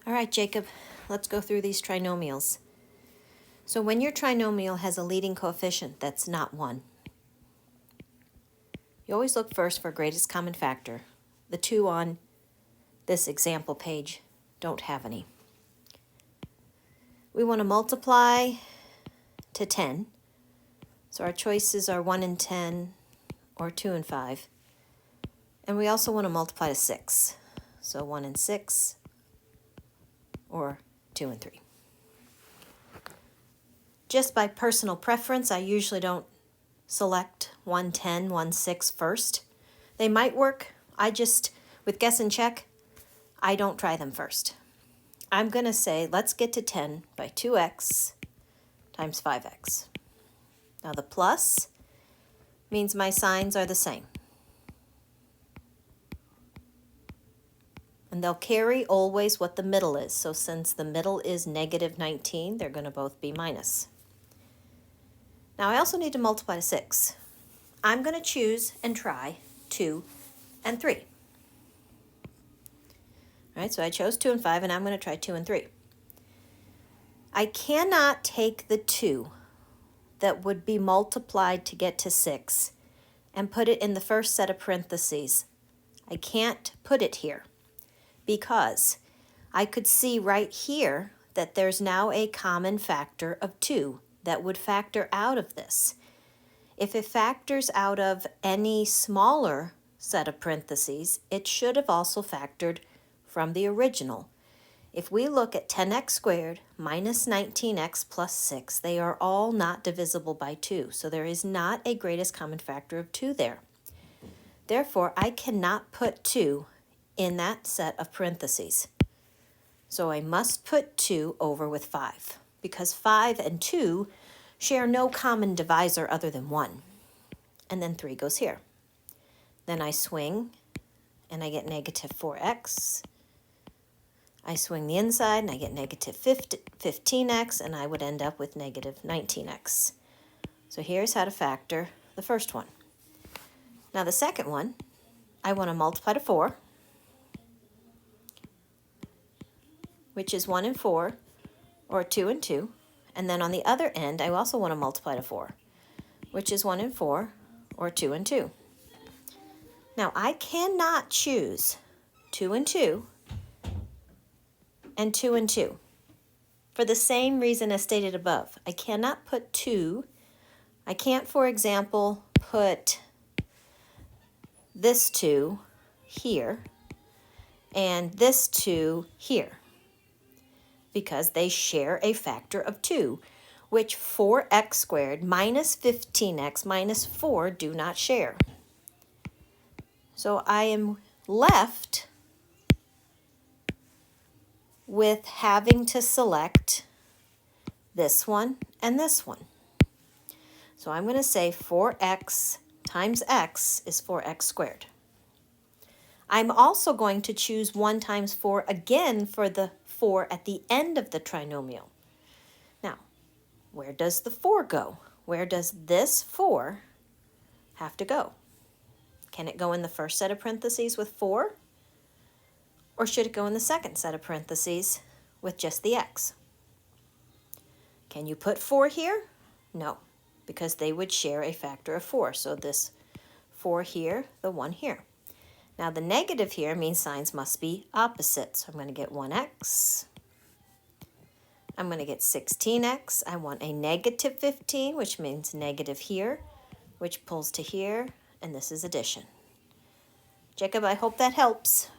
All right, Jacob, let's go through these trinomials. So when your trinomial has a leading coefficient that's not 1, you always look first for greatest common factor. The 2 on this example page don't have any. We want to multiply to 10. So our choices are 1 and 10 or 2 and 5. And we also want to multiply to 6. So 1 and 6 or 2 and 3. Just by personal preference, I usually don't select 110, 16 first. They might work. With guess and check, I don't try them first. I'm going to say, let's get to 10 by 2x times 5x. Now the plus means my signs are the same. And they'll carry always what the middle is. So since the middle is negative 19, they're going to both be minus. Now I also need to multiply to 6. I'm going to choose and try 2 and 3. All right, so I chose 2 and 5, and I'm going to try 2 and 3. I cannot take the 2 that would be multiplied to get to 6 and put it in the first set of parentheses. I can't put it here because I could see right here that there's now a common factor of 2 that would factor out of this. If it factors out of any smaller set of parentheses, it should have also factored from the original. If we look at 10x squared minus 19x plus 6, they are all not divisible by 2, so there is not a greatest common factor of 2 there. Therefore, I cannot put 2 in that set of parentheses. So I must put 2 over with 5, because 5 and 2 share no common divisor other than 1. And then 3 goes here. Then I swing, and I get negative 4x. I swing the inside, and I get negative 15x, and I would end up with negative 19x. So here's how to factor the first one. Now the second one, I want to multiply to 4, which is 1 and 4, or 2 and 2. And then on the other end, I also want to multiply to 4, which is 1 and 4, or 2 and 2. Now, I cannot choose 2 and 2 and 2 and 2 for the same reason as stated above. I cannot put 2. I can't, for example, put this 2 here and this 2 here, because they share a factor of 2, which 4x squared minus 15x minus 4 do not share. So I am left with having to select this one and this one. So I'm going to say 4x times x is 4x squared. I'm also going to choose 1 times 4 again for the 4 at the end of the trinomial. Now, where does the 4 go? Where does this 4 have to go? Can it go in the first set of parentheses with 4? Or should it go in the second set of parentheses with just the x? Can you put 4 here? No, because they would share a factor of 4. So this 4 here, the 1 here. Now the negative here means signs must be opposite. So I'm going to get 1x. I'm going to get 16x. I want a negative 15, which means negative here, which pulls to here, and this is addition. Jacob, I hope that helps.